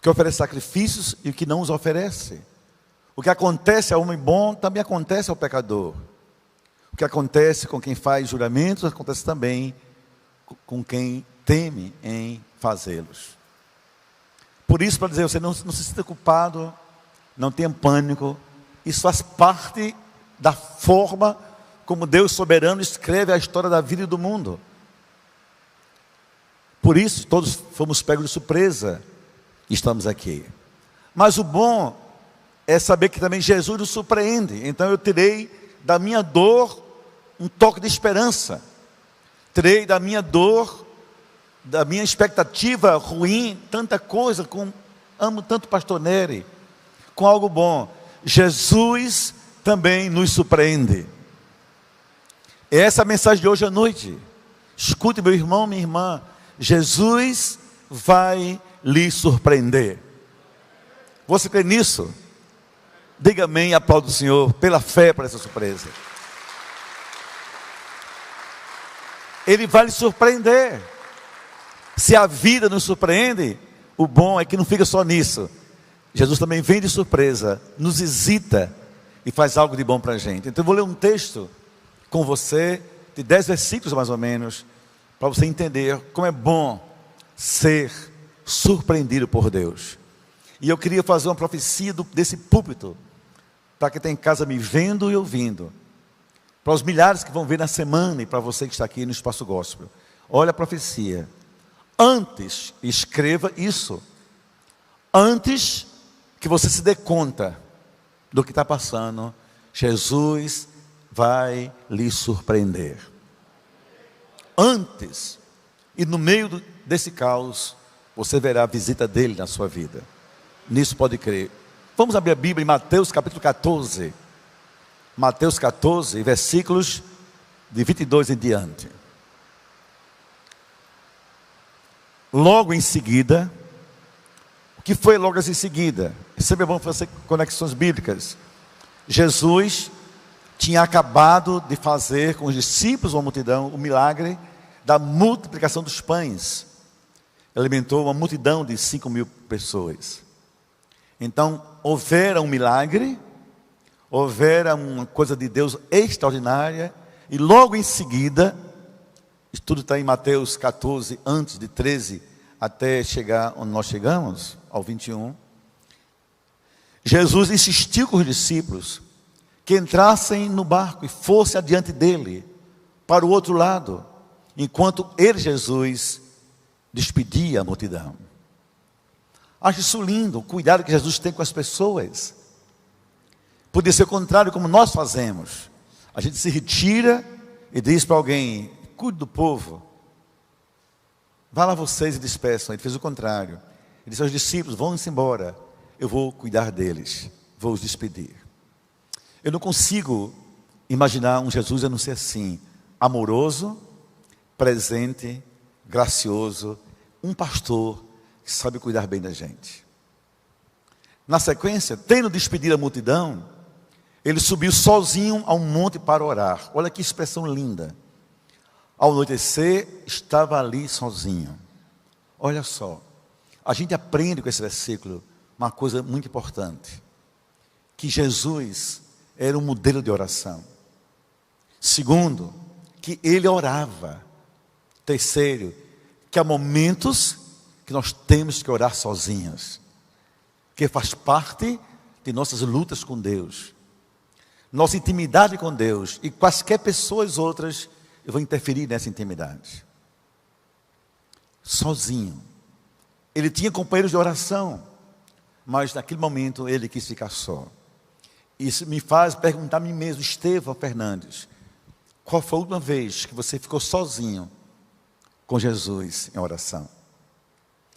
que oferece sacrifícios e o que não os oferece. O que acontece ao homem bom também acontece ao pecador. O que acontece com quem faz juramentos acontece também com quem teme em fazê-los. Por isso, para dizer, você não se sinta culpado, não tenha pânico. Isso faz parte da forma como Deus soberano escreve a história da vida e do mundo. Por isso, todos fomos pegos de surpresa e estamos aqui. Mas o bom é saber que também Jesus nos surpreende. Então eu tirei da minha dor um toque de esperança. Tirei da minha dor, da minha expectativa ruim, tanta coisa, amo tanto o pastor Nery, com algo bom. Jesus também nos surpreende. Essa é a mensagem de hoje à noite. Escute, meu irmão, minha irmã. Jesus vai lhe surpreender. Você crê nisso? Diga amém e aplaude o Senhor pela fé para essa surpresa. Ele vai lhe surpreender. Se a vida nos surpreende, o bom é que não fica só nisso. Jesus também vem de surpresa, nos visita e faz algo de bom para a gente. Então eu vou ler um texto com você, de 10 versículos mais ou menos, para você entender como é bom ser surpreendido por Deus. E eu queria fazer uma profecia desse púlpito, para quem está em casa me vendo e ouvindo, para os milhares que vão ver na semana e para você que está aqui no Espaço Gospel. Olha a profecia. Antes, escreva isso, antes que você se dê conta do que está passando, Jesus vai lhe surpreender. Antes, e no meio desse caos, você verá a visita dele na sua vida. Nisso pode crer. Vamos abrir a Bíblia em Mateus capítulo 14. Mateus 14, versículos de 22 em diante. Logo em seguida, o que foi logo em seguida? É sempre bom fazer conexões bíblicas. Jesus tinha acabado de fazer com os discípulos uma multidão, o milagre da multiplicação dos pães. Alimentou uma multidão de 5.000 pessoas. Então, houvera um milagre, houvera uma coisa de Deus extraordinária, e logo em seguida, isso tudo está em Mateus 14, antes de 13, até chegar onde nós chegamos, ao 21, Jesus insistiu com os discípulos, que entrassem no barco e fossem adiante dele, para o outro lado, enquanto ele, Jesus, despedia a multidão. Acho isso lindo, o cuidado que Jesus tem com as pessoas. Podia ser o contrário, como nós fazemos. A gente se retira e diz para alguém: cuide do povo, vá lá vocês e despeçam. Ele fez o contrário. Ele disse aos discípulos: vão-se embora, eu vou cuidar deles, vou os despedir. Eu não consigo imaginar um Jesus a não ser assim, amoroso, presente, gracioso, um pastor que sabe cuidar bem da gente. Na sequência, tendo despedido a multidão, ele subiu sozinho a um monte para orar. Olha que expressão linda. Ao anoitecer, estava ali sozinho. Olha só, a gente aprende com esse versículo uma coisa muito importante, que Jesus era um modelo de oração. Segundo, que ele orava. Terceiro, que há momentos que nós temos que orar sozinhos, que faz parte de nossas lutas com Deus, nossa intimidade com Deus, e quaisquer pessoas outras vão interferir nessa intimidade. Sozinho. Ele tinha companheiros de oração, mas naquele momento ele quis ficar só. Isso me faz perguntar a mim mesmo: Estevão Fernandes, qual foi a última vez que você ficou sozinho com Jesus em oração?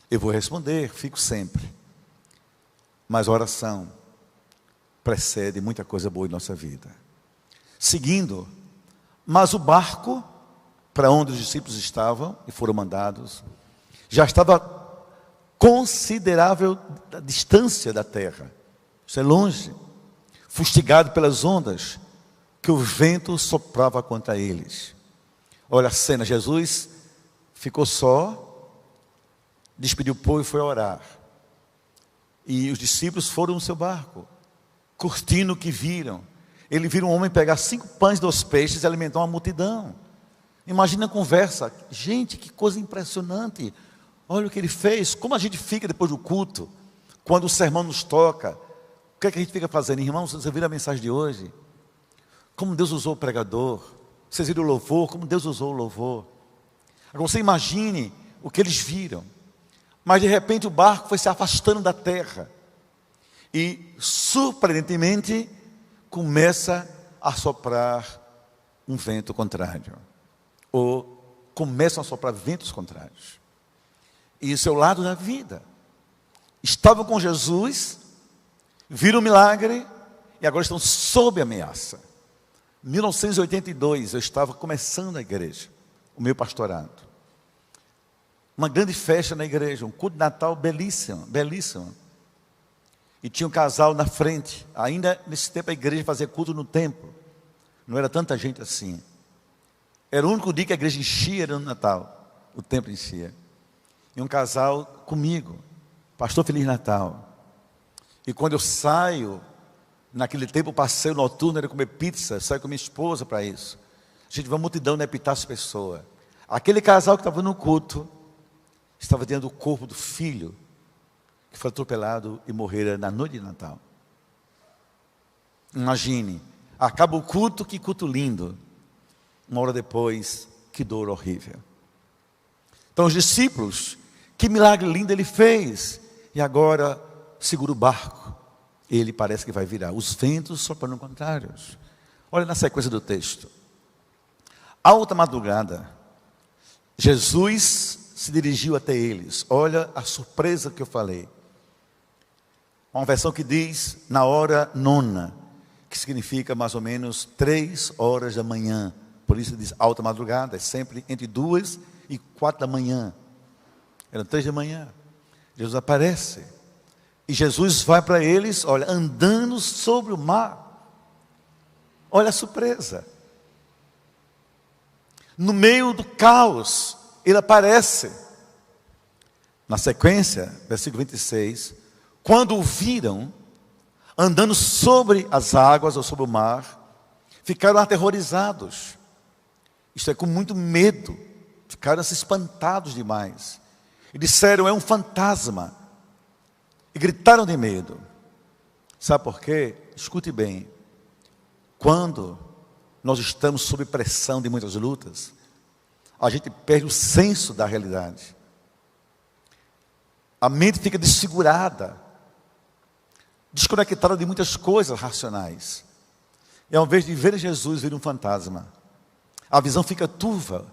Eu vou responder: fico sempre. Mas a oração precede muita coisa boa em nossa vida. Seguindo, mas o barco para onde os discípulos estavam e foram mandados já estava considerável distância da terra. Isso é longe, fustigado pelas ondas que o vento soprava contra eles. Olha a cena: Jesus ficou só, despediu o povo e foi orar. E os discípulos foram no seu barco, curtindo o que viram. Ele viu um homem pegar 5 pães e 2 peixes e alimentar uma multidão. Imagina a conversa. Gente, que coisa impressionante. Olha o que ele fez. Como a gente fica depois do culto, quando o sermão nos toca. O que é que a gente fica fazendo? Irmãos, vocês viram a mensagem de hoje? Como Deus usou o pregador. Vocês viram o louvor? Como Deus usou o louvor. Agora você imagine o que eles viram. Mas de repente o barco foi se afastando da terra. E surpreendentemente começa a soprar um vento contrário. Ou começam a soprar ventos contrários. E esse é o lado da vida. Estavam com Jesus, viram o milagre e agora estão sob ameaça. Em 1982 eu estava começando a igreja, o meu pastorado. Uma grande festa na igreja, um culto de Natal belíssimo, belíssimo. E tinha um casal na frente. Ainda nesse tempo a igreja fazia culto no templo. Não era tanta gente assim. Era o único dia que a igreja enchia, era no Natal. O templo enchia. E um casal comigo. Pastor, Feliz Natal. E quando eu saio, naquele tempo o passeio noturno era comer pizza. Eu saio com minha esposa para isso. A gente vai uma multidão, né, pitar as pessoas. Aquele casal que estava no culto estava dentro do corpo do filho que foi atropelado e morrera na noite de Natal. Imagine, acaba o culto, que culto lindo. Uma hora depois, que dor horrível. Então os discípulos, que milagre lindo ele fez. E agora segura o barco. Ele parece que vai virar. Os ventos soprando contrários. Olha na sequência do texto. Alta madrugada, Jesus se dirigiu até eles. Olha a surpresa que eu falei. Uma versão que diz na hora 9, que significa mais ou menos 3 horas da manhã. Por isso diz alta madrugada, é sempre entre 2 e 4 da manhã. Eram 3 da manhã. Jesus aparece. E Jesus vai para eles, olha, andando sobre o mar. Olha a surpresa. No meio do caos, ele aparece. Na sequência, versículo 26, quando o viram andando sobre as águas ou sobre o mar, ficaram aterrorizados. Isto é, com muito medo. Ficaram se espantados demais. E disseram, é um fantasma. E gritaram de medo. Sabe por quê? Escute bem. Quando nós estamos sob pressão de muitas lutas, a gente perde o senso da realidade. A mente fica desfigurada, desconectada de muitas coisas racionais. E ao invés de ver Jesus, ver um fantasma. A visão fica turva.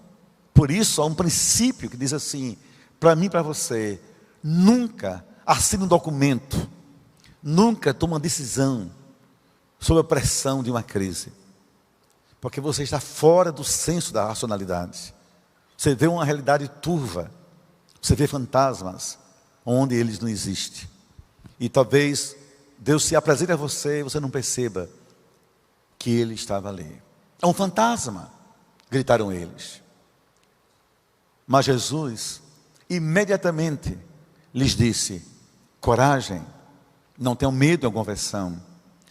Por isso há um princípio que diz assim, para mim e para você, nunca assine um documento, nunca tome uma decisão sob a pressão de uma crise. Porque você está fora do senso da racionalidade. Você vê uma realidade turva, você vê fantasmas, onde eles não existem. E talvez Deus se apresente a você e você não perceba que ele estava ali. É um fantasma, gritaram eles. Mas Jesus imediatamente lhes disse, coragem, não tenham medo em conversão,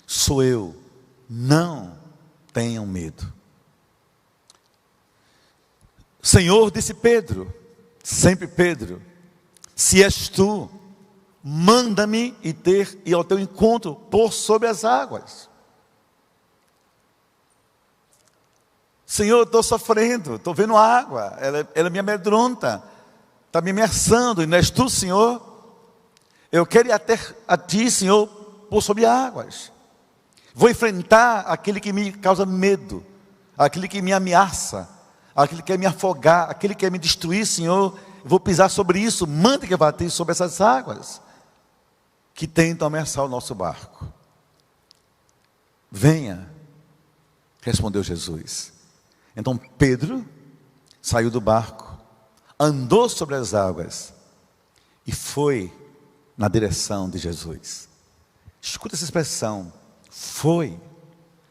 sou eu, não tenham medo. Senhor, disse Pedro, sempre Pedro, se és tu, manda-me ir ao teu encontro por sobre as águas. Senhor, eu estou sofrendo, estou vendo água, ela me amedronta, está me ameaçando, e não és tu, Senhor? Eu quero ir até a ti, Senhor, por sobre águas. Vou enfrentar aquele que me causa medo, aquele que me ameaça, aquele que quer me afogar, aquele que quer me destruir, Senhor. Vou pisar sobre isso, manda que eu bater sobre essas águas que tentam ameaçar o nosso barco. Venha, respondeu Jesus. Então Pedro saiu do barco, andou sobre as águas e foi na direção de Jesus. Escuta essa expressão, foi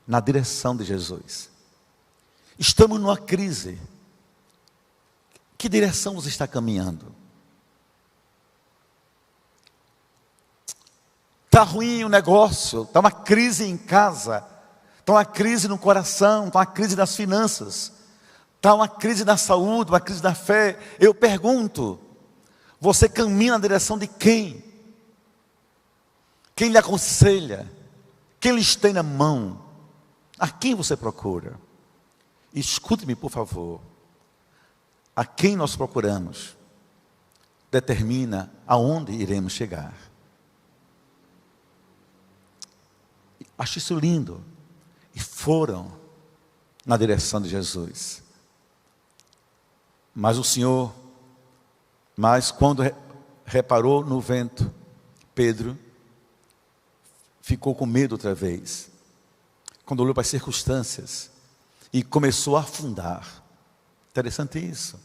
na direção de Jesus. Estamos numa crise. Que direção você está caminhando? está ruim o negócio, está uma crise em casa, está uma crise no coração, está uma crise nas finanças, está uma crise na saúde, uma crise na fé. Eu pergunto, você caminha na direção de quem? Quem lhe aconselha? Quem lhe tem na mão? A quem você procura? Escute-me, por favor. A quem nós procuramos determina aonde iremos chegar. Acho isso lindo. E foram na direção de Jesus. Mas quando reparou no vento, Pedro ficou com medo outra vez. Quando olhou para as circunstâncias e começou a afundar. Interessante isso.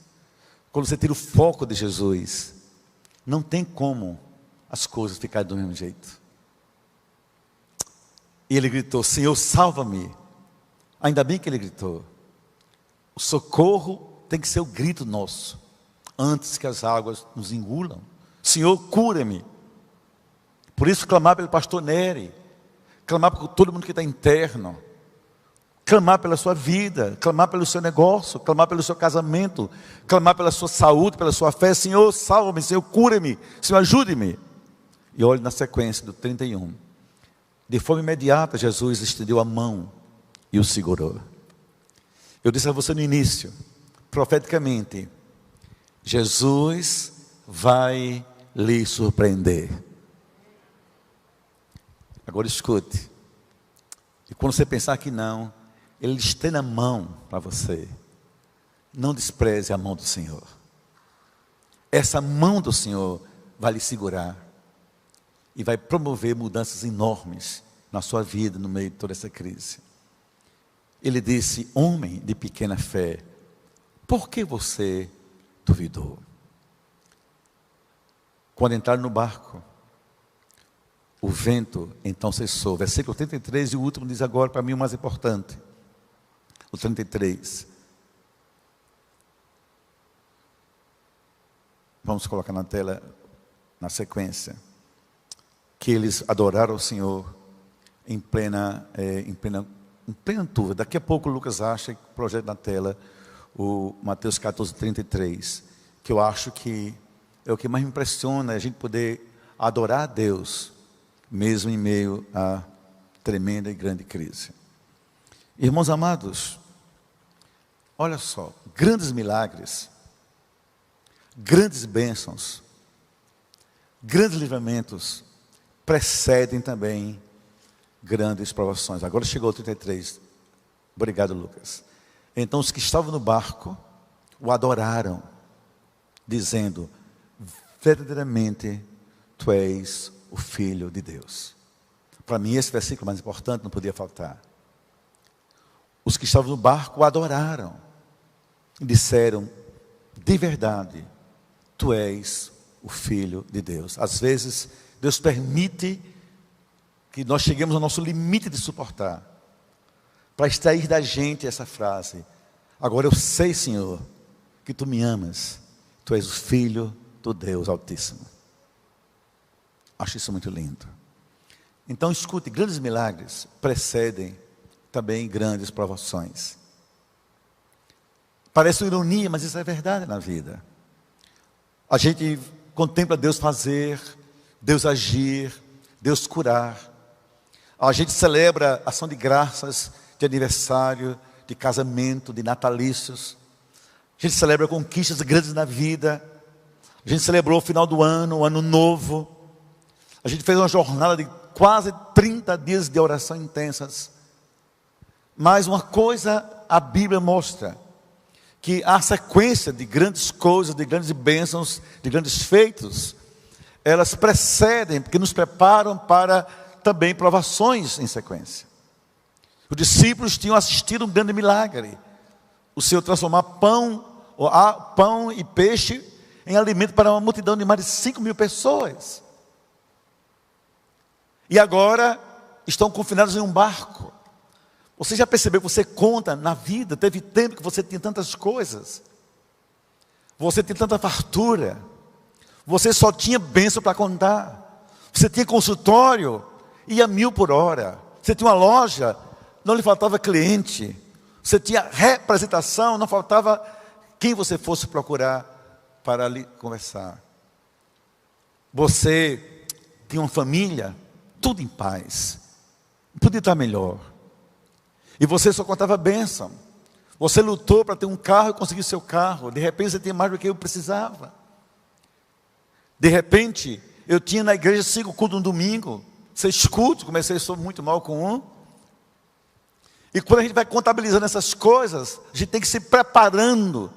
Quando você tira o foco de Jesus, não tem como as coisas ficarem do mesmo jeito. E ele gritou: Senhor, salva-me. Ainda bem que ele gritou. O socorro tem que ser o grito nosso, antes que as águas nos engulam. Senhor, cura-me. Por isso clamar pelo pastor Nery, clamar por todo mundo que está interno, clamar pela sua vida, clamar pelo seu negócio, clamar pelo seu casamento, clamar pela sua saúde, pela sua fé. Senhor, salva-me, Senhor, cura-me, Senhor, ajude-me. E olhe na sequência do 31. De forma imediata, Jesus estendeu a mão e o segurou. Eu disse a você no início, profeticamente, Jesus vai lhe surpreender. Agora escute. E quando você pensar que não, Ele estende a mão para você. Não despreze a mão do Senhor. Essa mão do Senhor vai lhe segurar e vai promover mudanças enormes na sua vida no meio de toda essa crise. Ele disse: homem de pequena fé, por que você duvidou? Quando entraram no barco, o vento então cessou. Versículo 33, e o último diz agora para mim o mais importante. O 33. Vamos colocar na tela, na sequência. Que eles adoraram o Senhor em plena turva. Daqui a pouco o Lucas acha que projeta na tela o Mateus 14, 33. Que eu acho que é o que mais me impressiona, a gente poder adorar a Deus, mesmo em meio a tremenda e grande crise. Irmãos amados, olha só, grandes milagres, grandes bênçãos, grandes livramentos precedem também grandes provações. Agora chegou o 33. Obrigado, Lucas. Então os que estavam no barco o adoraram, dizendo: verdadeiramente tu és o Filho de Deus. Para mim esse versículo mais importante não podia faltar. Os que estavam no barco o adoraram e disseram: de verdade, tu és o Filho de Deus. Às vezes Deus permite que nós cheguemos ao nosso limite de suportar, para extrair da gente essa frase: agora eu sei, Senhor, que tu me amas, tu és o Filho do Deus Altíssimo. Acho isso muito lindo. Então escute, grandes milagres precedem também grandes provações. Parece uma ironia, mas isso é verdade na vida. A gente contempla Deus fazer, Deus agir, Deus curar. A gente celebra ação de graças, de aniversário, de casamento, de natalícios. A gente celebra conquistas grandes na vida. A gente celebrou o final do ano, o ano novo. A gente fez uma jornada de quase 30 dias de oração intensas. Mas uma coisa a Bíblia mostra: que a sequência de grandes coisas, de grandes bênçãos, de grandes feitos, elas precedem, porque nos preparam para também provações em sequência. Os discípulos tinham assistido um grande milagre: o Senhor transformar pão e peixe em alimento para uma multidão de mais de 5.000 pessoas. E agora estão confinados em um barco. Você já percebeu que você conta na vida? Teve tempo que você tinha tantas coisas, você tinha tanta fartura, você só tinha bênção para contar, Você tinha consultório, ia 1000 por hora. Você tinha uma loja, não lhe faltava cliente. Você tinha representação, não faltava quem você fosse procurar para lhe conversar. Você tinha uma família, tudo em paz. Podia estar melhor. E você só contava bênção. Você lutou para ter um carro e conseguir seu carro. De repente você tinha mais do que eu precisava. De repente, eu tinha na igreja 5 cultos no domingo. 6 cultos, comecei a sou muito mal com um. E quando a gente vai contabilizando essas coisas, a gente tem que se preparando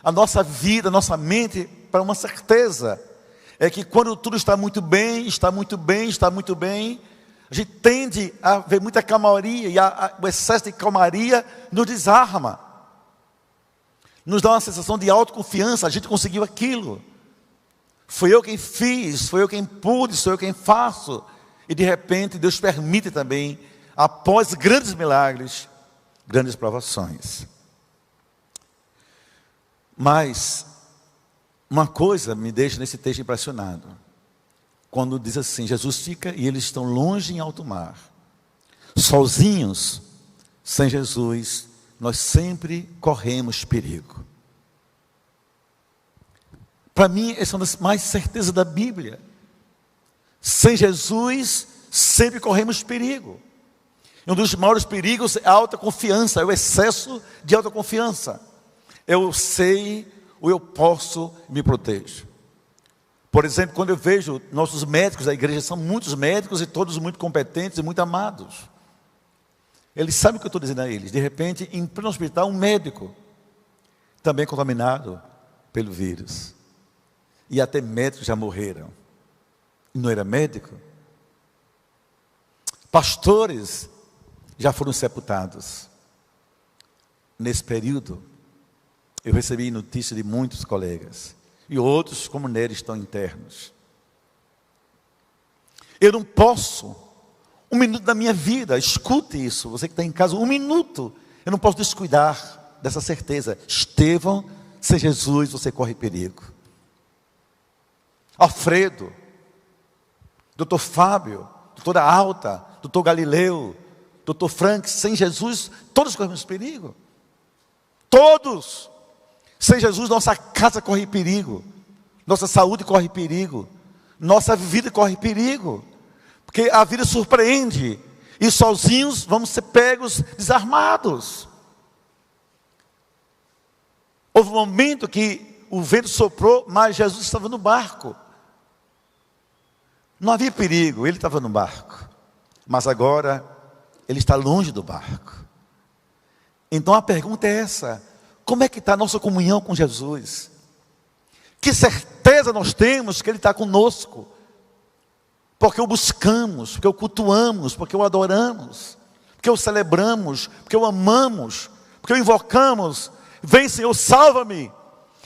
a nossa vida, a nossa mente para uma certeza. É que quando tudo está muito bem, está muito bem, está muito bem, a gente tende a ver muita calmaria, e o excesso de calmaria nos desarma. Nos dá uma sensação de autoconfiança, a gente conseguiu aquilo. Foi eu quem fiz, foi eu quem pude, sou eu quem faço. E de repente Deus permite também, após grandes milagres, grandes provações. Mas uma coisa me deixa nesse texto impressionado. Quando diz assim, Jesus fica e eles estão longe em alto mar. Sozinhos, sem Jesus, nós sempre corremos perigo. Para mim, essa é uma das mais certezas da Bíblia. Sem Jesus, sempre corremos perigo. E um dos maiores perigos é a autoconfiança, é o excesso de autoconfiança. Eu sei ou eu posso me proteger. Por exemplo, quando eu vejo nossos médicos da igreja, são muitos médicos e todos muito competentes e muito amados. Eles sabem o que eu estou dizendo a eles. De repente, em pleno hospital, um médico, também contaminado pelo vírus. E até médicos já morreram. Não era médico? Pastores já foram sepultados. Nesse período, eu recebi notícia de muitos colegas. E outros, como neles, estão internos. Eu não posso, 1 minuto da minha vida, escute isso, você que está em casa, 1 minuto, eu não posso descuidar dessa certeza. Estevão, sem Jesus, você corre perigo. Alfredo, doutor Fábio, doutora Alta, doutor Galileu, doutor Frank, sem Jesus, todos corremos perigo. Todos. Sem Jesus, nossa casa corre perigo, nossa saúde corre perigo, nossa vida corre perigo, porque a vida surpreende, e sozinhos vamos ser pegos, desarmados. Houve um momento que o vento soprou, mas Jesus estava no barco. Não havia perigo, ele estava no barco, mas agora ele está longe do barco. Então a pergunta é essa: como é que está a nossa comunhão com Jesus? Que certeza nós temos que Ele está conosco? Porque o buscamos, porque o cultuamos, porque o adoramos, porque o celebramos, porque o amamos, porque o invocamos. Vem, Senhor, salva-me.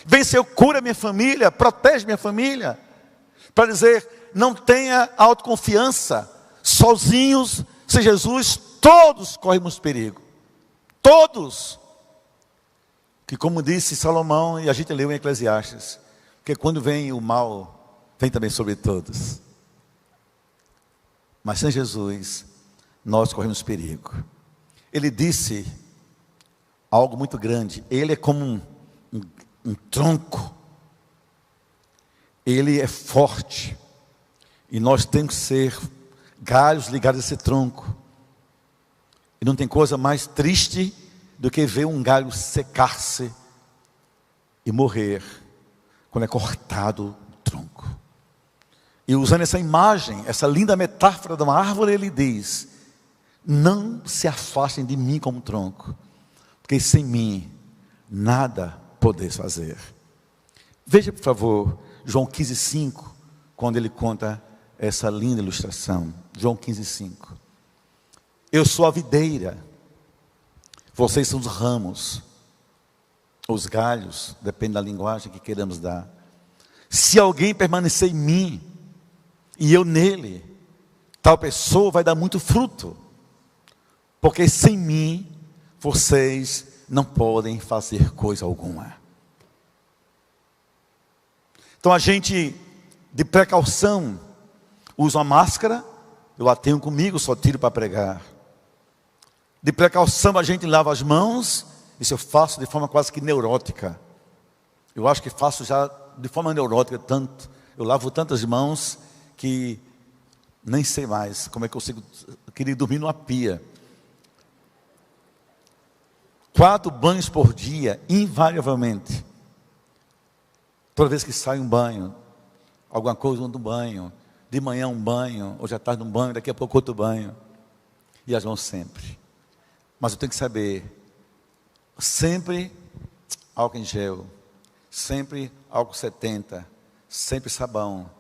Vem, Senhor, cura minha família, protege minha família. Para dizer, não tenha autoconfiança. Sozinhos, sem Jesus, todos corremos perigo. Todos. Que como disse Salomão, e a gente leu em Eclesiastes, que quando vem o mal, vem também sobre todos. Mas sem Jesus, nós corremos perigo. Ele disse algo muito grande. Ele é como um tronco. Ele é forte. E nós temos que ser galhos ligados a esse tronco. E não tem coisa mais triste do que ver um galho secar-se e morrer quando é cortado o tronco. E usando essa imagem, essa linda metáfora de uma árvore, ele diz: não se afastem de mim como tronco, porque sem mim nada podeis fazer. Veja, por favor, João 15,5, quando ele conta essa linda ilustração. João 15,5. Eu sou a videira, vocês são os ramos, os galhos, depende da linguagem que queiramos dar. Se alguém permanecer em mim, e eu nele, tal pessoa vai dar muito fruto, porque sem mim, vocês não podem fazer coisa alguma. Então a gente, de precaução, Uso a máscara, eu a tenho comigo, só tiro para pregar. De precaução a gente lava as mãos, isso eu faço de forma quase que neurótica. Eu acho que faço já de forma neurótica tanto. Eu lavo tantas mãos que nem sei mais como é que eu queria dormir numa pia. 4 banhos por dia, invariavelmente. Toda vez que sai um banho, alguma coisa no banho, de manhã um banho, hoje à tarde um banho, daqui a pouco outro banho. E as mãos sempre. Mas eu tenho que saber, sempre álcool em gel, sempre álcool 70, sempre sabão.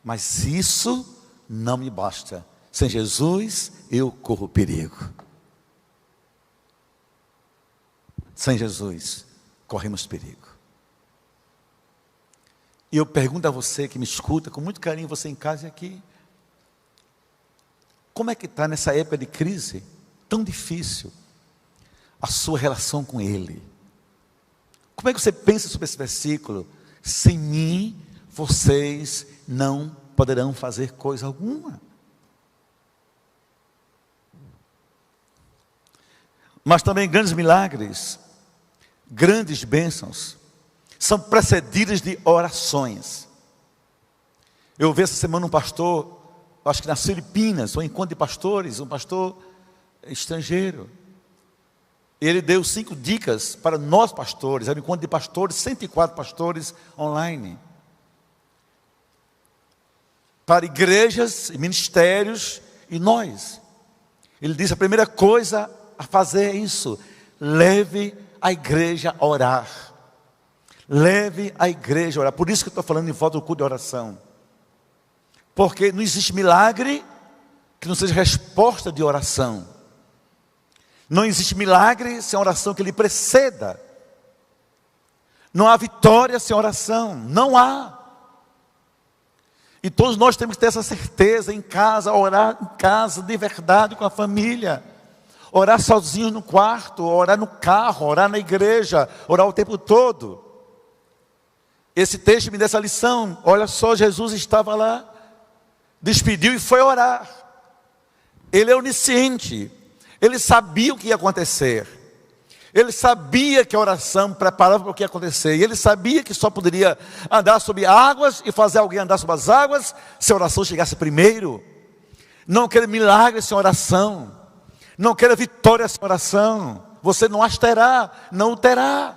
Mas isso não me basta. Sem Jesus, eu corro perigo. Sem Jesus, corremos perigo. E eu pergunto a você que me escuta, com muito carinho, você em casa e aqui. Como é que está nessa época de crise, tão difícil, a sua relação com Ele? Como é que você pensa sobre esse versículo? Sem mim, vocês não poderão fazer coisa alguma. Mas também grandes milagres, grandes bênçãos, são precedidas de orações. Eu vi essa semana um pastor, acho que nas Filipinas, um encontro de pastores, um pastor estrangeiro. Ele deu 5 dicas para nós pastores, era um encontro de pastores, 104 pastores online. Para igrejas e ministérios e nós. Ele disse, a primeira coisa a fazer é isso: leve a igreja a orar. Leve a igreja a orar. Por isso que eu estou falando em volta do culto de oração. Porque não existe milagre que não seja resposta de oração. Não existe milagre sem oração que lhe preceda. Não há vitória sem oração. Não há. E todos nós temos que ter essa certeza em casa, orar em casa de verdade com a família. Orar sozinho no quarto, orar no carro, orar na igreja, orar o tempo todo. Esse texto me dá essa lição. Olha só, Jesus estava lá, despediu e foi orar. Ele é onisciente. Ele sabia o que ia acontecer. Ele sabia que a oração preparava para o que ia acontecer. E ele sabia que só poderia andar sobre águas e fazer alguém andar sobre as águas se a oração chegasse primeiro. Não queira milagre sem oração. Não queira vitória sem oração. Você não as terá, não o terá.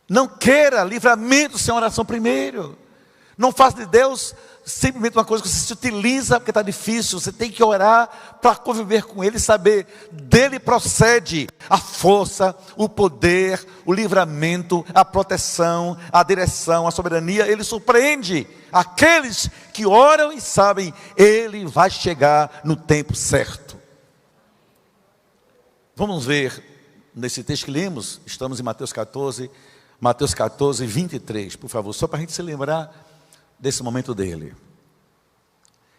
Não queira livramento sem oração primeiro. Não faça de Deus simplesmente uma coisa que você se utiliza porque está difícil. Você tem que orar para conviver com Ele e saber, dele procede a força, o poder, o livramento, a proteção, a direção, a soberania. Ele surpreende aqueles que oram e sabem, Ele vai chegar no tempo certo. Vamos ver nesse texto que lemos, estamos em Mateus 14, 23, por favor, só para a gente se lembrar desse momento dele.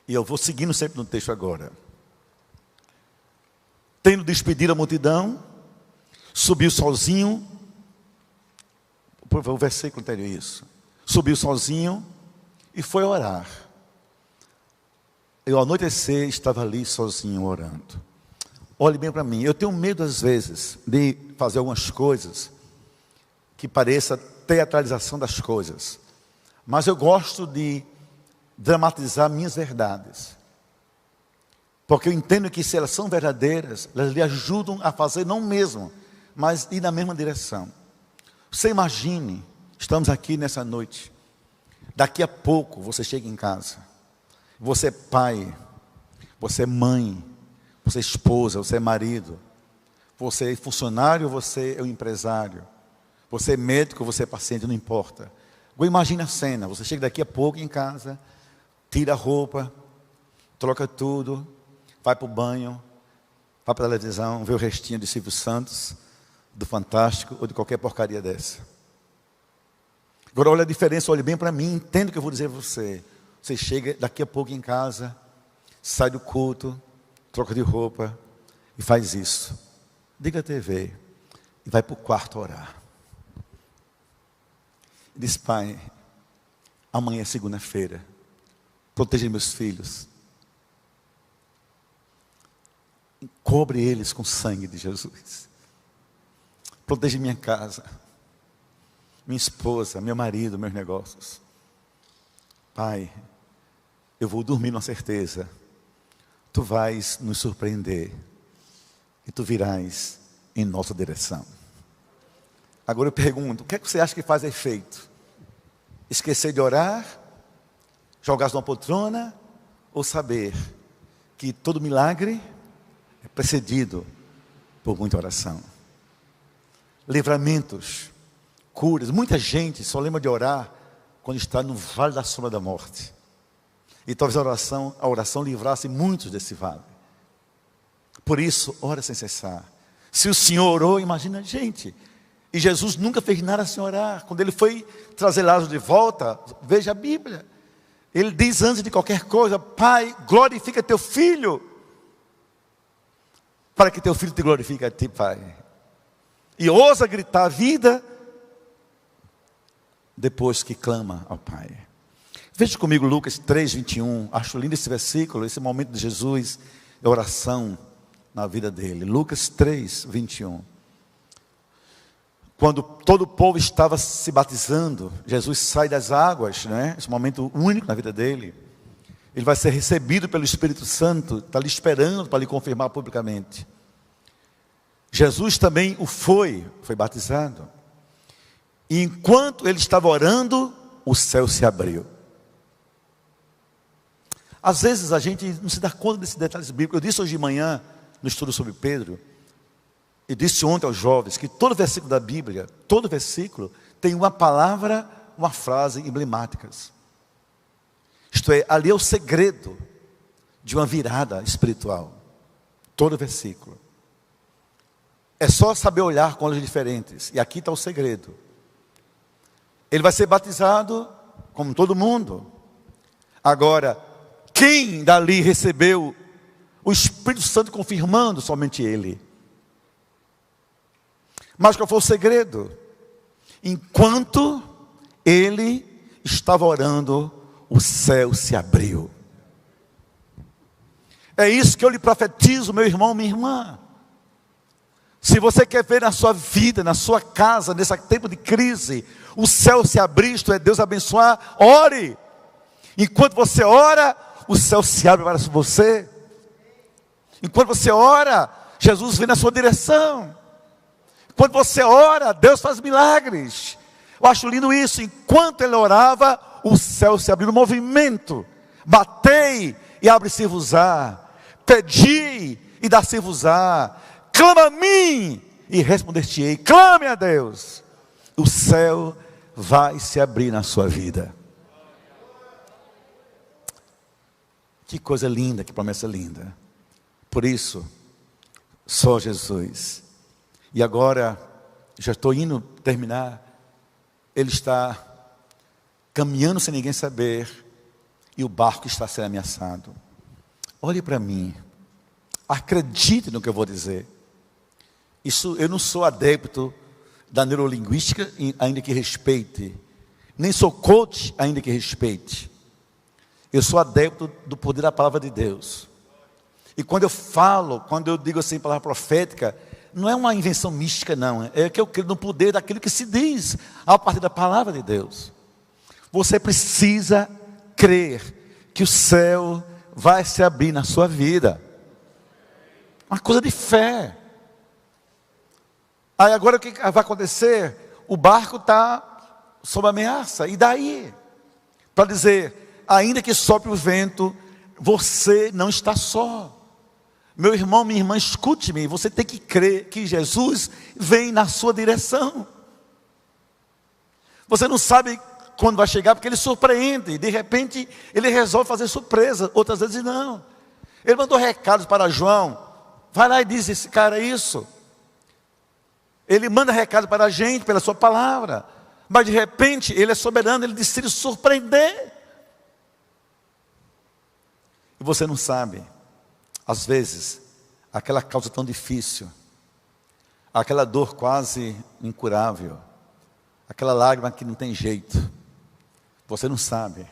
E eu vou seguindo sempre no texto agora. Tendo despedido a multidão, subiu sozinho, por favor, o versículo anterior isso. Subiu sozinho e foi orar. E ao anoitecer estava ali sozinho orando. Olhe bem para mim, eu tenho medo às vezes de fazer algumas coisas que pareça teatralização das coisas. Mas eu gosto de dramatizar minhas verdades. Porque eu entendo que se elas são verdadeiras, elas lhe ajudam a fazer não o mesmo, mas ir na mesma direção. Você imagine, estamos aqui nessa noite. Daqui a pouco você chega em casa. Você é pai, você é mãe, você é esposa, você é marido. Você é funcionário, você é um empresário. Você é médico, você é paciente, não importa. Agora imagine a cena, você chega daqui a pouco em casa, tira a roupa, troca tudo, vai para o banho, vai para a televisão, vê o restinho de Silvio Santos, do Fantástico ou de qualquer porcaria dessa. Agora olha a diferença, olhe bem para mim, entenda o que eu vou dizer a você. Você chega daqui a pouco em casa, sai do culto, troca de roupa e faz isso. Liga a TV e vai para o quarto orar. Diz, pai, amanhã é segunda-feira. Proteja meus filhos. Cobre eles com o sangue de Jesus. Proteja minha casa, minha esposa, meu marido, meus negócios. Pai, eu vou dormir na certeza. Tu vais nos surpreender. E tu virás em nossa direção. Agora eu pergunto, o que é que você acha que faz efeito? Esquecer de orar? Jogar-se numa poltrona? Ou saber que todo milagre é precedido por muita oração? Livramentos, curas. Muita gente só lembra de orar quando está no vale da sombra da morte. E talvez a oração livrasse muitos desse vale. Por isso, ora sem cessar. Se o Senhor orou, imagina, gente. E Jesus nunca fez nada sem orar. Quando ele foi trazer Lázaro de volta, veja a Bíblia. Ele diz antes de qualquer coisa: Pai, glorifica teu filho, para que teu filho te glorifique a ti, Pai. E ousa gritar a vida depois que clama ao Pai. Veja comigo Lucas 3, 21. Acho lindo esse versículo, esse momento de Jesus, de oração na vida dele. Lucas 3, 21. Quando todo o povo estava se batizando, Jesus sai das águas, né? Esse momento único na vida dele. Ele vai ser recebido pelo Espírito Santo, está ali esperando para lhe confirmar publicamente. Jesus também foi batizado. E enquanto ele estava orando, o céu se abriu. Às vezes a gente não se dá conta desses detalhes bíblicos. Eu disse hoje de manhã, no estudo sobre Pedro, e disse ontem aos jovens, que todo versículo da Bíblia, todo versículo, tem uma palavra, uma frase emblemáticas. Isto é, ali é o segredo de uma virada espiritual. Todo versículo. É só saber olhar com olhos diferentes. E aqui está o segredo. Ele vai ser batizado como todo mundo. Agora, quem dali recebeu o Espírito Santo confirmando? Somente ele. Mas qual foi o segredo? Enquanto ele estava orando, o céu se abriu. É isso que eu lhe profetizo, meu irmão, minha irmã. Se você quer ver na sua vida, na sua casa, nesse tempo de crise, o céu se abrir, isto é, Deus abençoar, ore. Enquanto você ora, o céu se abre para você. Enquanto você ora, Jesus vem na sua direção. Enquanto você ora, Deus faz milagres. Eu acho lindo isso. Enquanto ele orava, o céu se abriu no movimento. Batei e abre-se-vos-á. Pedi e dá-se-vos-á. Clama a mim e responder-te-ei. Clame a Deus. O céu vai se abrir na sua vida. Que coisa linda, que promessa linda. Por isso, só Jesus. E agora, já estou indo terminar. Ele está caminhando sem ninguém saber. E o barco está sendo ameaçado. Olhe para mim. Acredite no que eu vou dizer. Isso, eu não sou adepto da neurolinguística, ainda que respeite. Nem sou coach, ainda que respeite. Eu sou adepto do poder da palavra de Deus. E quando eu falo, quando eu digo assim, palavra profética, não é uma invenção mística, não. É que eu creio no poder daquilo que se diz a partir da palavra de Deus. Você precisa crer que o céu vai se abrir na sua vida. Uma coisa de fé. Aí agora o que vai acontecer? O barco está sob ameaça. E daí? Para dizer, ainda que sopre o vento, você não está só. Meu irmão, minha irmã, escute-me. Você tem que crer que Jesus vem na sua direção. Você não sabe quando vai chegar, porque ele surpreende. De repente, ele resolve fazer surpresa. Outras vezes não. Ele mandou recados para João. Vai lá e diz esse cara isso. Ele manda recado para a gente pela sua palavra. Mas de repente, ele é soberano, ele decide surpreender. E você não sabe. Às vezes, aquela causa tão difícil, aquela dor quase incurável, aquela lágrima que não tem jeito, você não sabe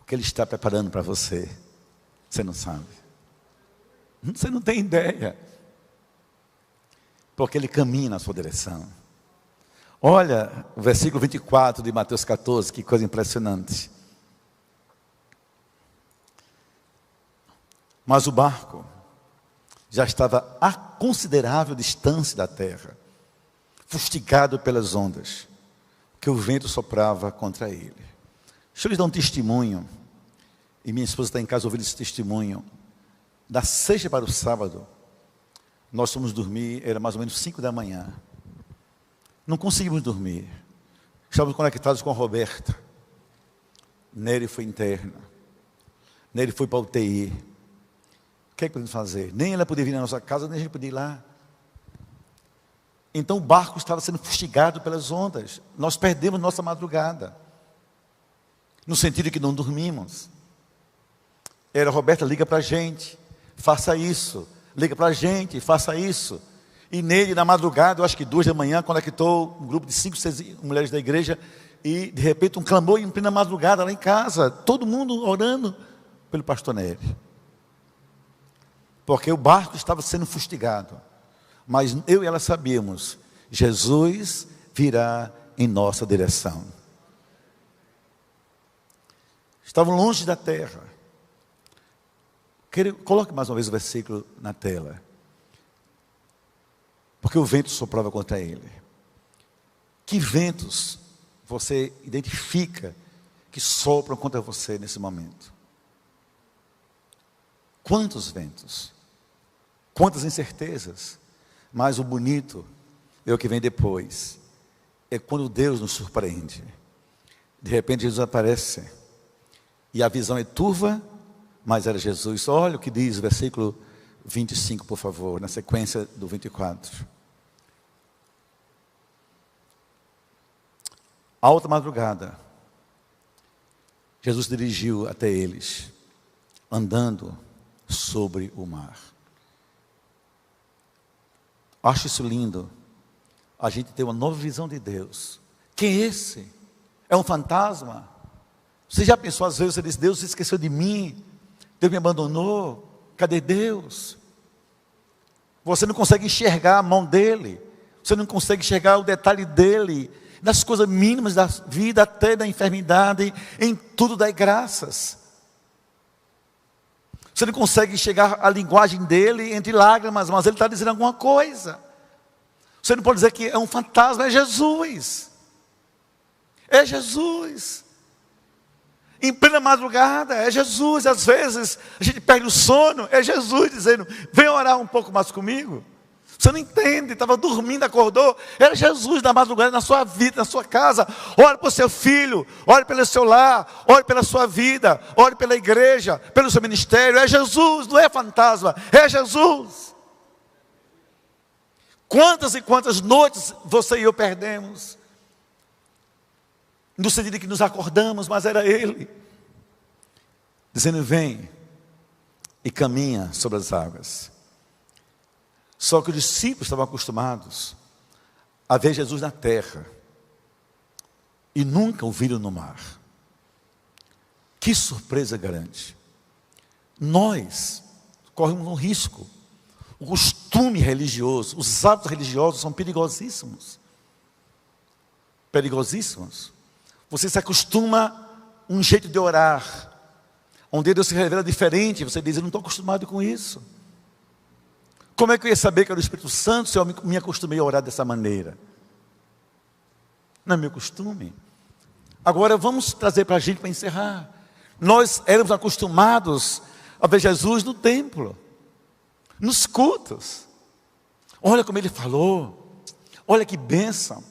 o que Ele está preparando para você. Você não sabe. Você não tem ideia. Porque Ele caminha na sua direção. Olha o versículo 24 de Mateus 14, que coisa impressionante. Mas o barco já estava a considerável distância da terra, fustigado pelas ondas, que o vento soprava contra ele. Deixa eu lhes dar um testemunho, e minha esposa está em casa ouvindo esse testemunho. Da sexta para o sábado, nós fomos dormir, era mais ou menos 5 da manhã. Não conseguimos dormir. Estávamos conectados com a Roberta. Nery foi interna. Nery foi para a UTI. O que é que podemos fazer? Nem ela podia vir na nossa casa, nem a gente podia ir lá. Então o barco estava sendo fustigado pelas ondas. Nós perdemos nossa madrugada. No sentido de que não dormimos. Era, Roberta, liga para a gente. Faça isso. Liga para a gente, faça isso. E nele, na madrugada, eu acho que 2 da manhã, conectou um grupo de 5, 6 mulheres da igreja. E de repente um clamor em plena madrugada lá em casa. Todo mundo orando pelo pastor Nery. Porque o barco estava sendo fustigado. Mas eu e ela sabíamos, Jesus virá em nossa direção. Estavam longe da terra. Coloque mais uma vez o versículo na tela. Porque o vento soprava contra ele. Que ventos você identifica que sopram contra você nesse momento? Quantos ventos? Quantas incertezas? Mas o bonito é o que vem depois. É quando Deus nos surpreende. De repente Jesus aparece. E a visão é turva, mas era Jesus. Olha o que diz o versículo 25, por favor, na sequência do 24. Alta madrugada, Jesus dirigiu até eles, andando sobre o mar. Acho isso lindo. A gente tem uma nova visão de Deus. Quem é esse? É um fantasma? Você já pensou às vezes, você diz, Deus se esqueceu de mim, Deus me abandonou, cadê Deus? Você não consegue enxergar a mão dele, você não consegue enxergar o detalhe dele, nas coisas mínimas da vida, até da enfermidade, em tudo dai graças. Você não consegue enxergar a linguagem dele entre lágrimas, mas ele está dizendo alguma coisa. Você não pode dizer que é um fantasma, é Jesus. É Jesus. Em plena madrugada, é Jesus. Às vezes a gente perde o sono, é Jesus dizendo, vem orar um pouco mais comigo. Você não entende, estava dormindo, acordou, era Jesus na madrugada, na sua vida, na sua casa. Ore para o seu filho, ore pelo seu lar, ore pela sua vida, ore pela igreja, pelo seu ministério. É Jesus, não é fantasma, é Jesus. Quantas e quantas noites você e eu perdemos, no sentido de que nos acordamos, mas era Ele, dizendo, vem e caminha sobre as águas. Só que os discípulos estavam acostumados a ver Jesus na terra e nunca o viram no mar. Que surpresa grande. Nós corremos um risco. O costume religioso, os hábitos religiosos são perigosíssimos. Perigosíssimos. Você se acostuma a um jeito de orar, onde Deus se revela diferente. Você diz, eu não estou acostumado com isso. Como é que eu ia saber que era o Espírito Santo se eu me acostumei a orar dessa maneira? Não é meu costume. Agora vamos trazer para a gente para encerrar. Nós éramos acostumados a ver Jesus no templo, nos cultos. Olha como ele falou. Olha que bênção.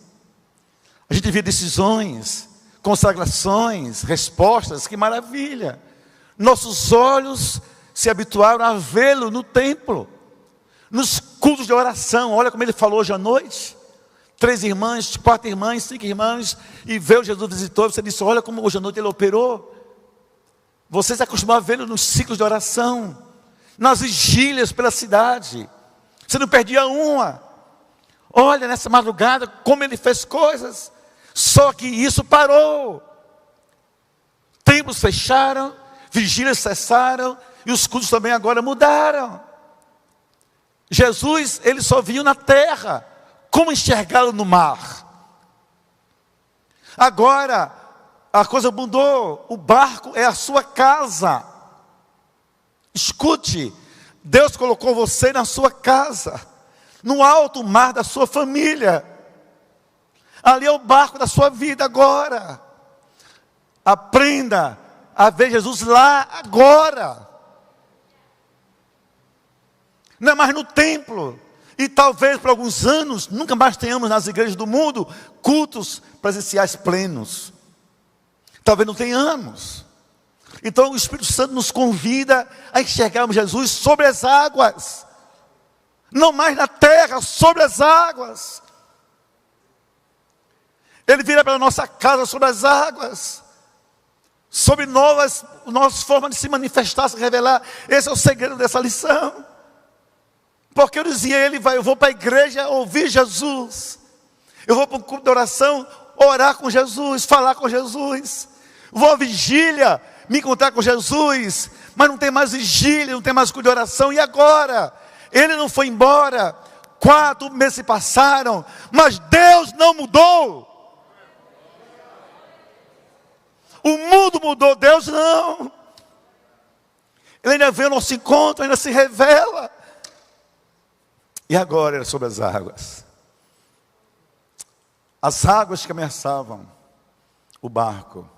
A gente via decisões, consagrações, respostas, que maravilha. Nossos olhos se habituaram a vê-lo no templo. Nos cultos de oração, olha como ele falou hoje à noite. 3 irmãs, 4 irmãs, 5 irmãs, e veio Jesus visitou, você disse, olha como hoje à noite ele operou. Você se acostumou a vê-lo nos ciclos de oração, nas vigílias pela cidade. Você não perdia uma. Olha nessa madrugada como ele fez coisas. Só que isso parou. Templos templos fecharam, vigílias cessaram, e os cultos também agora mudaram. Jesus, ele só viu na terra, como enxergá-lo no mar? Agora, a coisa mudou, o barco é a sua casa. Escute, Deus colocou você na sua casa, no alto mar da sua família. Ali é o barco da sua vida agora. Aprenda a ver Jesus lá agora. Não é mais no templo. E talvez por alguns anos nunca mais tenhamos nas igrejas do mundo cultos presenciais plenos. Talvez não tenhamos. Então o Espírito Santo nos convida a enxergarmos Jesus sobre as águas. Não mais na terra, sobre as águas. Ele vira para a nossa casa sobre as águas. Sobre novas formas de se manifestar, se revelar. Esse é o segredo dessa lição. Porque eu dizia, eu vou para a igreja ouvir Jesus. Eu vou para o culto de oração, orar com Jesus, falar com Jesus. Vou à vigília, me encontrar com Jesus. Mas não tem mais vigília, não tem mais culto de oração. E agora? Ele não foi embora. 4 meses se passaram, mas Deus não mudou. O mundo mudou, Deus não. Ele ainda vem ao nosso encontro, ainda se revela. E agora era sobre as águas. As águas que ameaçavam o barco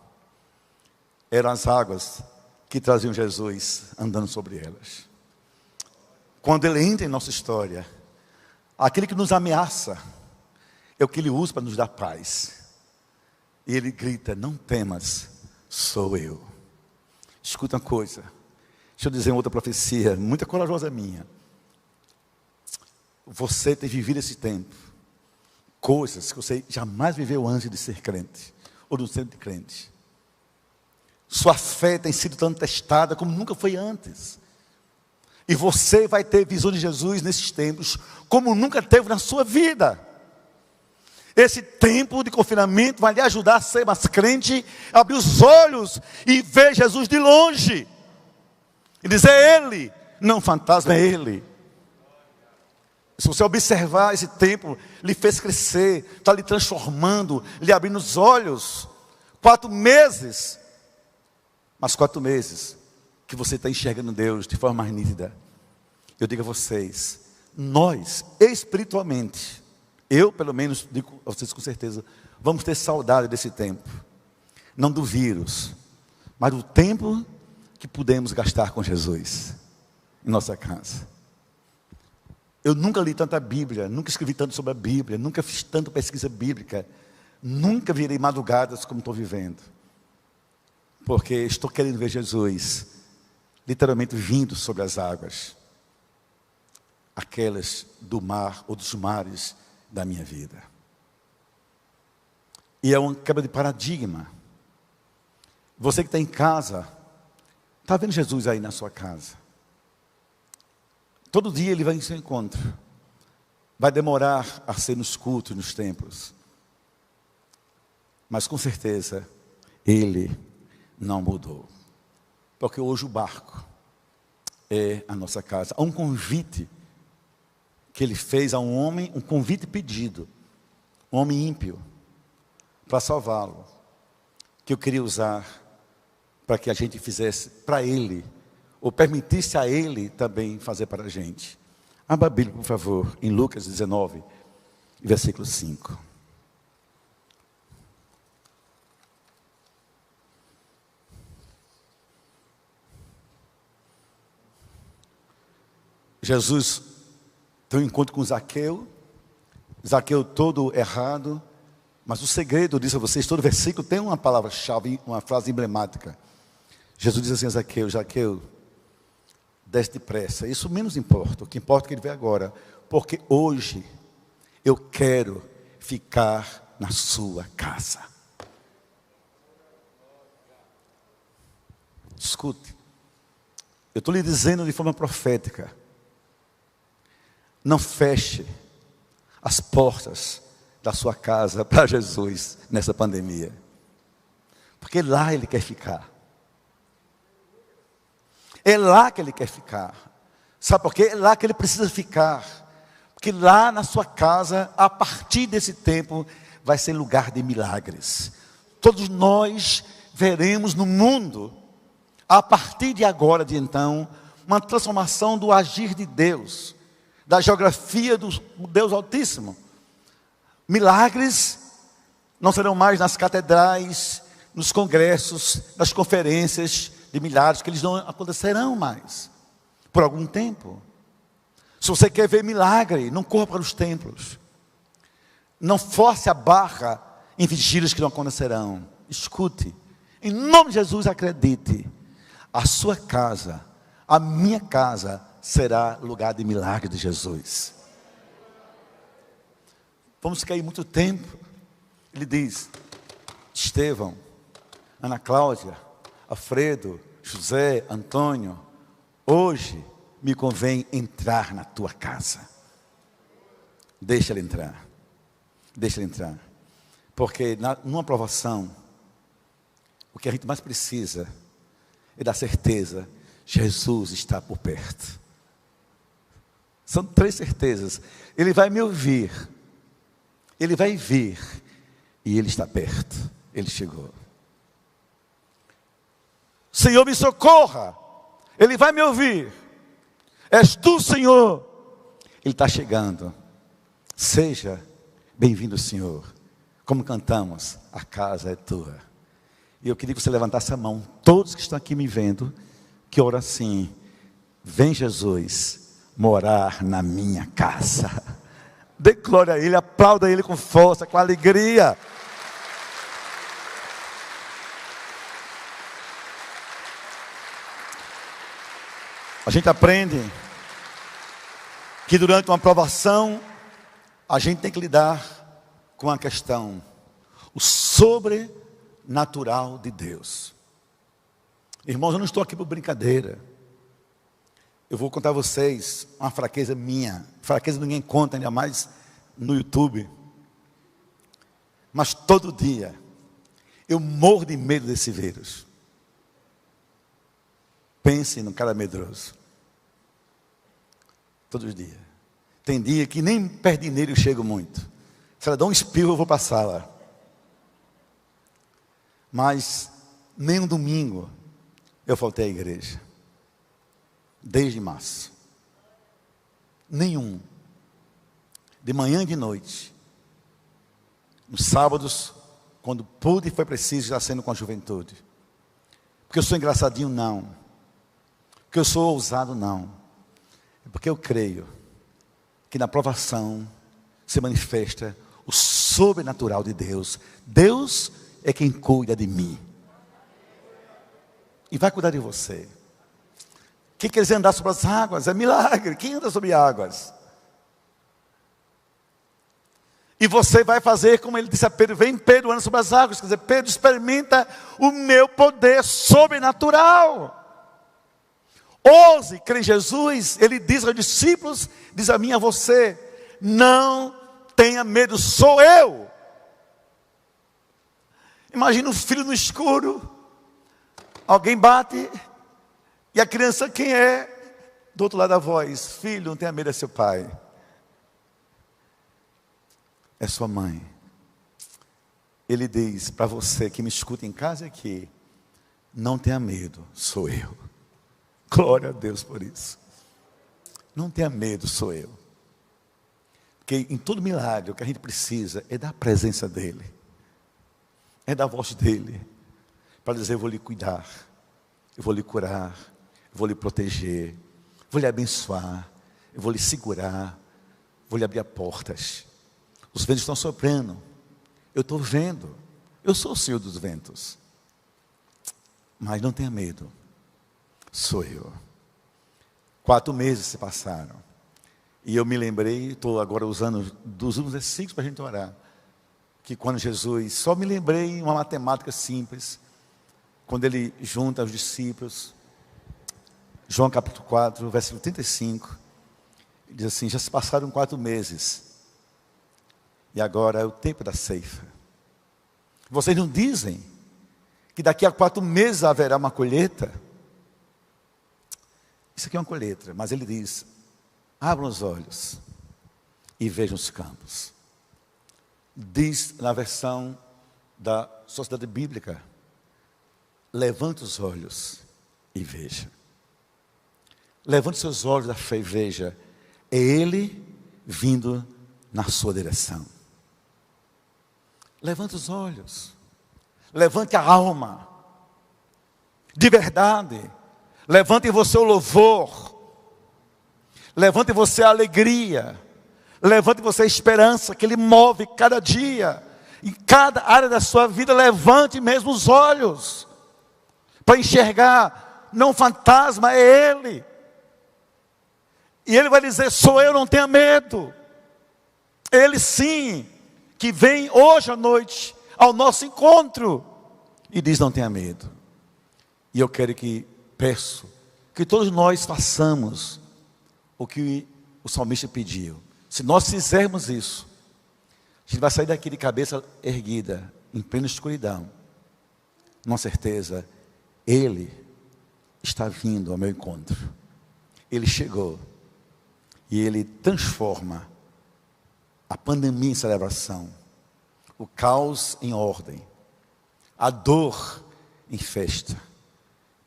eram as águas que traziam Jesus andando sobre elas. Quando ele entra em nossa história, aquele que nos ameaça é o que ele usa para nos dar paz. E ele grita: não temas, sou eu. Escuta uma coisa, deixa eu dizer uma outra profecia, muito corajosa minha. Você tem vivido esse tempo, coisas que você jamais viveu antes de ser crente, ou de ser crente. Sua fé tem sido tão testada como nunca foi antes. E você vai ter visão de Jesus nesses tempos, como nunca teve na sua vida. Esse tempo de confinamento vai lhe ajudar a ser mais crente, abrir os olhos e ver Jesus de longe. E dizer: é Ele, não fantasma, é Ele. Se você observar, esse tempo lhe fez crescer, está lhe transformando, lhe abrindo os olhos. 4 meses, mas 4 meses que você está enxergando Deus de forma mais nítida. Eu digo a vocês, nós espiritualmente, eu pelo menos digo a vocês com certeza, vamos ter saudade desse tempo. Não do vírus, mas do tempo que pudemos gastar com Jesus em nossa casa. Eu nunca li tanta Bíblia, nunca escrevi tanto sobre a Bíblia, nunca fiz tanta pesquisa bíblica, nunca virei madrugadas como estou vivendo. Porque estou querendo ver Jesus, literalmente vindo sobre as águas, aquelas do mar ou dos mares da minha vida. E é uma quebra de paradigma. Você que está em casa, está vendo Jesus aí na sua casa? Todo dia Ele vai em seu encontro. Vai demorar a ser nos cultos, nos templos. Mas com certeza, Ele não mudou. Porque hoje o barco é a nossa casa. Há um convite que Ele fez a um homem, um convite pedido. Um homem ímpio, para salvá-lo. Que eu queria usar para que a gente fizesse para Ele, ou permitisse a Ele também fazer para a gente. Abra a Bíblia, por favor, em Lucas 19, versículo 5. Jesus tem um encontro com Zaqueu. Zaqueu todo errado. Mas o segredo, eu disse a vocês, todo versículo tem uma palavra-chave, uma frase emblemática. Jesus diz assim a Zaqueu: Zaqueu, desce depressa. Isso menos importa. O que importa é que ele vê agora. Porque hoje eu quero ficar na sua casa. Escute. Eu estou lhe dizendo de forma profética. Não feche as portas da sua casa para Jesus nessa pandemia. Porque lá Ele quer ficar. É lá que ele quer ficar. Sabe por quê? É lá que ele precisa ficar. Porque lá na sua casa, a partir desse tempo, vai ser lugar de milagres. Todos nós veremos no mundo, a partir de agora, de então, uma transformação do agir de Deus, da geografia do Deus Altíssimo. Milagres não serão mais nas catedrais, nos congressos, nas conferências de milhares, que eles não acontecerão mais, por algum tempo. Se você quer ver milagre, não corra para os templos. Não force a barra em vigílias que não acontecerão. Escute, em nome de Jesus, acredite. A sua casa, a minha casa, será lugar de milagre de Jesus. Vamos ficar aí muito tempo. Ele diz: Estevão, Ana Cláudia, Alfredo, José, Antônio, hoje me convém entrar na tua casa. Deixa ele entrar. Deixa ele entrar. Porque numa provação, o que a gente mais precisa é da certeza: Jesus está por perto. São 3 certezas. Ele vai me ouvir, ele vai vir, e ele está perto. Ele chegou. Senhor, me socorra. Ele vai me ouvir. És tu, Senhor. Ele está chegando. Seja bem-vindo, Senhor. Como cantamos, a casa é tua. E eu queria que você levantasse a mão, todos que estão aqui me vendo, que ora assim: vem Jesus morar na minha casa. Dê glória a Ele, aplauda Ele com força, com alegria. A gente aprende que durante uma provação, a gente tem que lidar com a questão, o sobrenatural de Deus. Irmãos, eu não estou aqui por brincadeira. Eu vou contar a vocês uma fraqueza minha. Fraqueza ninguém conta, ainda mais no YouTube. Mas todo dia, eu morro de medo desse vírus. Pense num cara medroso. Todos os dias. Tem dia que nem perto nele eu chego muito. Se ela dá um espirro, eu vou para a sala. Mas nem um domingo eu faltei à igreja. Desde março. Nenhum. De manhã e de noite. Nos sábados, quando pude e foi preciso, já sendo com a juventude. Porque eu sou engraçadinho, não. Porque eu sou ousado, não. É porque eu creio que na provação se manifesta o sobrenatural de Deus. Deus é quem cuida de mim. E vai cuidar de você. Quem quer dizer andar sobre as águas? É milagre. Quem anda sobre águas? E você vai fazer como ele disse a Pedro: vem Pedro, anda sobre as águas. Quer dizer, Pedro, experimenta o meu poder sobrenatural. Ouse crer em Jesus. Ele diz aos discípulos, diz a mim e a você: não tenha medo, sou eu. Imagina um filho no escuro, alguém bate, e a criança, quem é? Do outro lado da voz: filho, não tenha medo, é seu pai, é sua mãe. Ele diz para você que me escuta em casa aqui: não tenha medo, sou eu. Glória a Deus por isso. Não tenha medo, sou eu. Porque em todo milagre o que a gente precisa é da presença dEle. É da voz dEle. Para dizer: eu vou lhe cuidar, eu vou lhe curar, eu vou lhe proteger, vou lhe abençoar, eu vou lhe segurar, vou lhe abrir portas. Os ventos estão soprando, eu estou vendo, eu sou o Senhor dos ventos. Mas não tenha medo, sou eu. 4 meses se passaram. E eu me lembrei, estou agora usando dos últimos versículos para a gente orar. Que quando Jesus, só me lembrei uma matemática simples. Quando ele junta os discípulos. João capítulo 4, versículo 35. Ele diz assim: já se passaram 4 meses. E agora é o tempo da ceifa. Vocês não dizem que daqui a 4 meses haverá uma colheita? Isso aqui é uma colheita, mas ele diz: abram os olhos e vejam os campos. Diz na versão da Sociedade Bíblica: levante os olhos e veja. Levante seus olhos da fé e veja. É Ele vindo na sua direção. Levante os olhos. Levante a alma. De verdade. Levante em você o louvor. Levante em você a alegria. Levante em você a esperança que Ele move cada dia. Em cada área da sua vida, levante mesmo os olhos. Para enxergar, não um fantasma, é Ele. E Ele vai dizer: sou eu, não tenha medo. Ele sim, que vem hoje à noite ao nosso encontro e diz: não tenha medo. E eu peço que todos nós façamos o que o salmista pediu. Se nós fizermos isso, a gente vai sair daqui de cabeça erguida, em plena escuridão. Com certeza, Ele está vindo ao meu encontro. Ele chegou. E Ele transforma a pandemia em celebração, o caos em ordem, a dor em festa,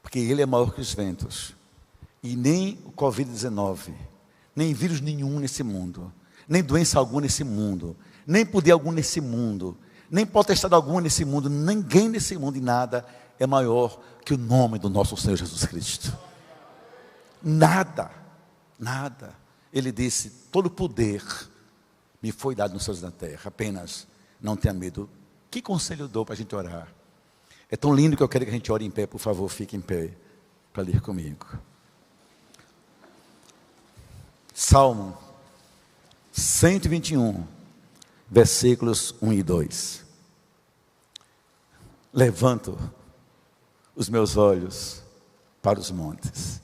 porque Ele é maior que os ventos. E nem o Covid-19, nem vírus nenhum nesse mundo, nem doença alguma nesse mundo, nem poder algum nesse mundo, nem potestade alguma nesse mundo, ninguém nesse mundo e nada é maior que o nome do nosso Senhor Jesus Cristo. Nada, nada. Ele disse: todo poder me foi dado nos céus e na terra, apenas não tenha medo. Que conselho eu dou para a gente orar? É tão lindo que eu quero que a gente ore em pé. Por favor, fique em pé para ler comigo. Salmo 121, versículos 1 e 2. Levanto os meus olhos para os montes.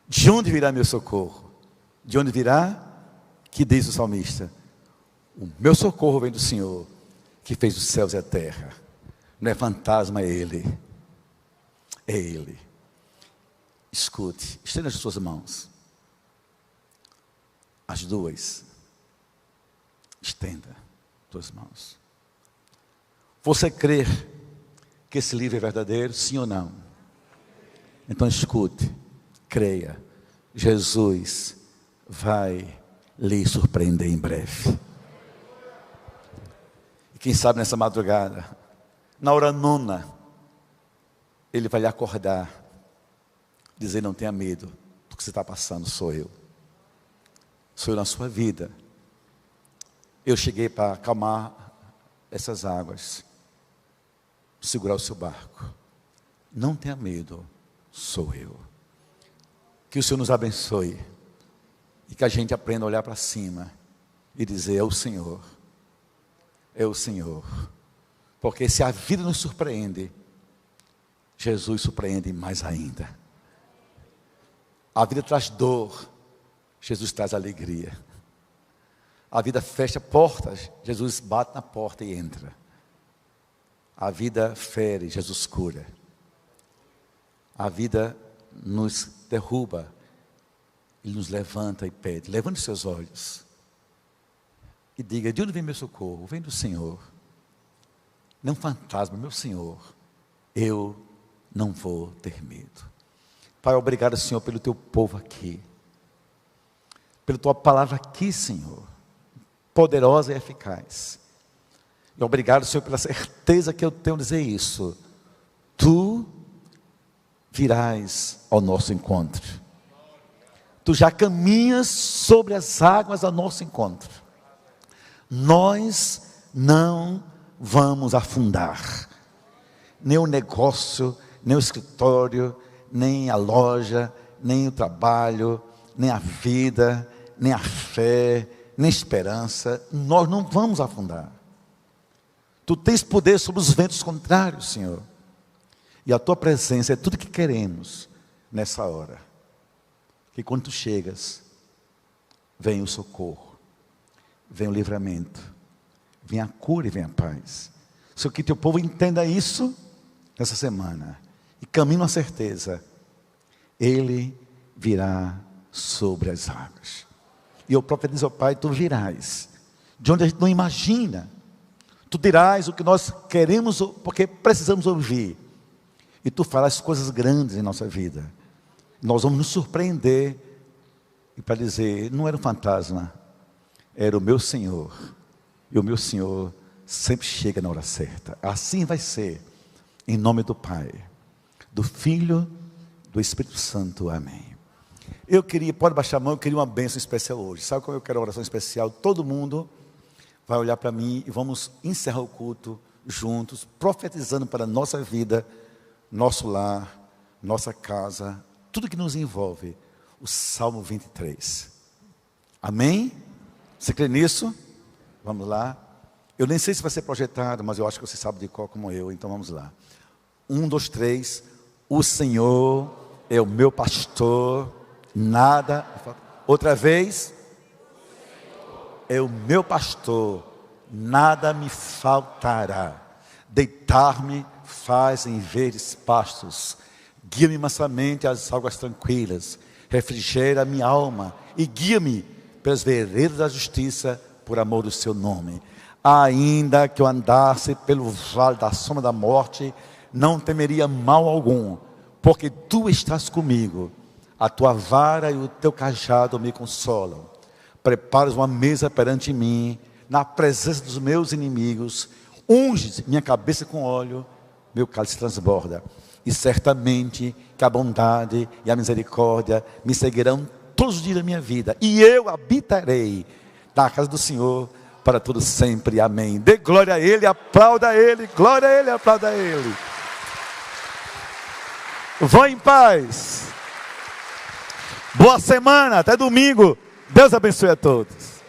De onde virá meu socorro? De onde virá? Que diz o salmista: o meu socorro vem do Senhor, que fez os céus e a terra. Não é fantasma, é Ele. É Ele. Escute, estenda as suas mãos. As duas. Estenda as suas mãos. Você crê que esse livro é verdadeiro? Sim ou não? Então escute, creia. Jesus vai lhe surpreender em breve. E quem sabe nessa madrugada, na hora nona, Ele vai lhe acordar, dizer: não tenha medo do que você está passando, sou eu. Sou eu na sua vida. Eu cheguei para acalmar essas águas, segurar o seu barco. Não tenha medo, sou eu. Que o Senhor nos abençoe e que a gente aprenda a olhar para cima e dizer: é o Senhor, é o Senhor. Porque se a vida nos surpreende, Jesus surpreende mais ainda. A vida traz dor, Jesus traz alegria. A vida fecha portas, Jesus bate na porta e entra. A vida fere, Jesus cura. A vida nos derruba, Ele nos levanta e pede. Levante os seus olhos e diga: de onde vem meu socorro? Vem do Senhor. Não fantasma, meu Senhor. Eu não vou ter medo. Pai, obrigado, Senhor, pelo teu povo aqui, pela tua palavra aqui, Senhor, poderosa e eficaz. E obrigado, Senhor, pela certeza que eu tenho de dizer isso. Tu virás ao nosso encontro. Tu já caminhas sobre as águas ao nosso encontro. Nós não vamos afundar. Nem o negócio, nem o escritório, nem a loja, nem o trabalho, nem a vida, nem a fé, nem a esperança. Nós não vamos afundar. Tu tens poder sobre os ventos contrários, Senhor. E a tua presença é tudo que queremos nessa hora. Que quando tu chegas, vem o socorro, vem o livramento, vem a cura e vem a paz. Senhor, que teu povo entenda isso nessa semana e caminhe na certeza: Ele virá sobre as águas. E o profeta diz ao Pai, tu virás, de onde a gente não imagina. Tu dirás o que nós queremos, porque precisamos ouvir. E tu farás coisas grandes em nossa vida. Nós vamos nos surpreender. E para dizer, não era um fantasma, era o meu Senhor. E o meu Senhor sempre chega na hora certa. Assim vai ser, em nome do Pai, do Filho, do Espírito Santo. Amém. Pode baixar a mão, eu queria uma bênção especial hoje. Sabe como eu quero uma oração especial? Todo mundo vai olhar para mim e vamos encerrar o culto juntos, profetizando para a nossa vida, nosso lar, nossa casa, tudo que nos envolve. O Salmo 23. Amém? Você crê nisso? Vamos lá. Eu nem sei se vai ser projetado, mas eu acho que você sabe de qual como eu, então vamos lá. 1, 2, 3. O Senhor é o meu pastor, nada. Outra vez. É o meu pastor, nada me faltará. Deitar-me faz em verdes pastos. Guia-me mansamente às águas tranquilas. Refrigera a minha alma e guia-me pelas veredas da justiça, por amor do seu nome. Ainda que eu andasse pelo vale da sombra da morte, não temeria mal algum, porque tu estás comigo. A tua vara e o teu cajado me consolam. Preparas uma mesa perante mim, na presença dos meus inimigos. Unges minha cabeça com óleo, meu cálice transborda. E certamente que a bondade e a misericórdia me seguirão todos os dias da minha vida. E eu habitarei na casa do Senhor para todo sempre. Amém. Dê glória a Ele, aplauda a Ele. Glória a Ele, aplauda a Ele. Vão em paz. Boa semana, até domingo. Deus abençoe a todos.